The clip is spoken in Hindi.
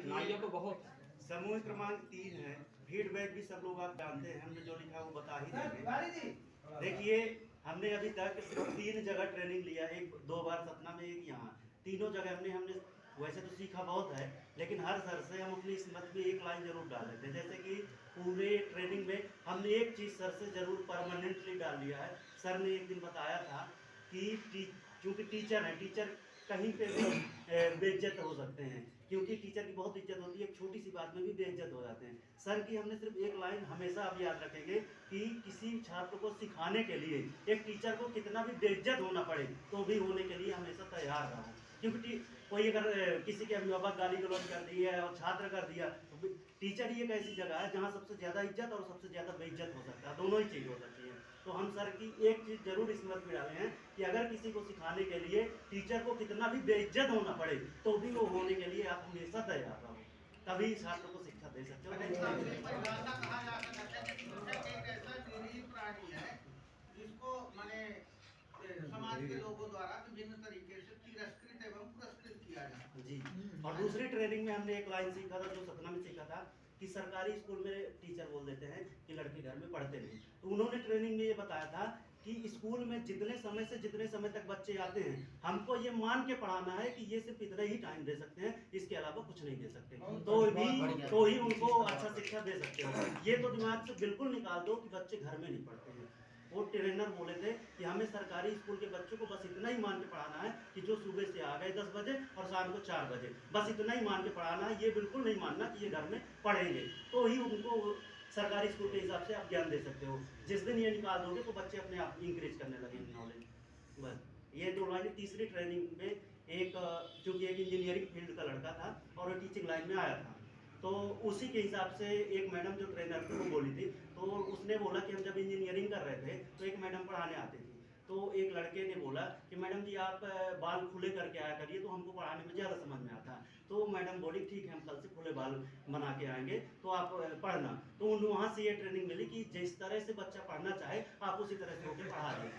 कठिनाइयों तो बहुत। समूह क्रमांक 3 है, फीडबैक भी सब लोग आप जानते हैं, हमने जो लिखा है वो बता ही देंगे। देखिए, हमने अभी तक सिर्फ 3 जगह ट्रेनिंग लिया, एक 2 बार सतना में, एक यहाँ। तीनों जगह हमने वैसे तो सीखा बहुत है, लेकिन हर सर से हम अपनी स्मृति में एक लाइन जरूर डाल लेते हैं। जैसे कि पूरे ट्रेनिंग में हमने एक चीज़ सर से जरूर परमानेंटली डाल लिया है। सर ने एक दिन बताया था कि चूँकि टीचर है, टीचर कहीं पे भी बेइज्जत हो सकते हैं, क्योंकि टीचर की बहुत इज्जत होती है, एक छोटी सी बात में भी बेइज्जत हो जाते हैं। सर की हमने सिर्फ एक लाइन हमेशा आप याद रखेंगे कि किसी छात्र को सिखाने के लिए एक टीचर को कितना भी बेइज्जत होना पड़े तो भी होने के लिए हमेशा तैयार रहो। क्योंकि कोई अगर किसी के अभिभावक गाली गलौज कर दिया और छात्र कर दिया, तो टीचर ही एक ऐसी जगह है जहाँ सबसे ज़्यादा इज्जत और सबसे ज़्यादा बेइज्जत हो सकता है, दोनों ही चीज़ हो सकती है। तो हम सर की एक चीज़ जरूर स्मृति में डाले हैं कि अगर किसी को सिखाने के लिए टीचर को कितना भी बेइज्जत होना पड़े तो भी वो होने के लिए आप हमेशा तैयार रहो, तभी छात्र को शिक्षा दे सकते हो। समाज के लोगों द्वारा विभिन्न तरीके से तिरस्कृत एवं पुरस्कृत किया जाता है। जी, और दूसरी ट्रेनिंग में हमने एक लाइन सीखा था, जो सतना में सीखा था, कि सरकारी स्कूल में टीचर बोल देते हैं कि लड़के घर में पढ़ते नहीं। तो उन्होंने ट्रेनिंग में ये बताया था कि स्कूल में जितने समय तक बच्चे आते हैं, हमको ये मान के पढ़ाना है कि ये सिर्फ इतना ही टाइम दे सकते हैं, इसके अलावा कुछ नहीं दे सकते, तो ही उनको अच्छा शिक्षा दे सकते हो। ये तो दिमाग से बिल्कुल निकाल दो कि बच्चे घर में नहीं पढ़ते हैं। वो ट्रेनर बोले थे कि हमें सरकारी स्कूल के बच्चों को बस इतना ही मान के पढ़ाना है कि जो सुबह से आ गए 10 बजे और शाम को 4 बजे, बस इतना ही मान के पढ़ाना है। ये बिल्कुल नहीं मानना कि ये घर में पढ़ेंगे, तो ही उनको सरकारी स्कूल के हिसाब से आप ज्ञान दे सकते हो। जिस दिन ये निकाल दोगे तो बच्चे अपने आप इंक्रीज करने लगेंगे नॉलेज। बस ये दो लाइन। तीसरी ट्रेनिंग में चूँकि एक इंजीनियरिंग फील्ड का लड़का था और वो टीचिंग लाइन में आया था, तो उसी के हिसाब से एक मैडम जो ट्रेनर थी वो बोली थी, तो उसने बोला कि हम जब इंजीनियरिंग कर रहे थे तो एक मैडम पढ़ाने आती थी, तो एक लड़के ने बोला कि मैडम जी आप बाल खुले करके आया करिए तो हमको पढ़ाने में ज़्यादा समझ में आता। तो मैडम बोली ठीक है, हम कल से खुले बाल बना के आएंगे तो आप पढ़ना। तो वहाँ से ये ट्रेनिंग मिली कि जिस तरह से बच्चा पढ़ना चाहे आप उसी तरह से होकर पढ़ा दें।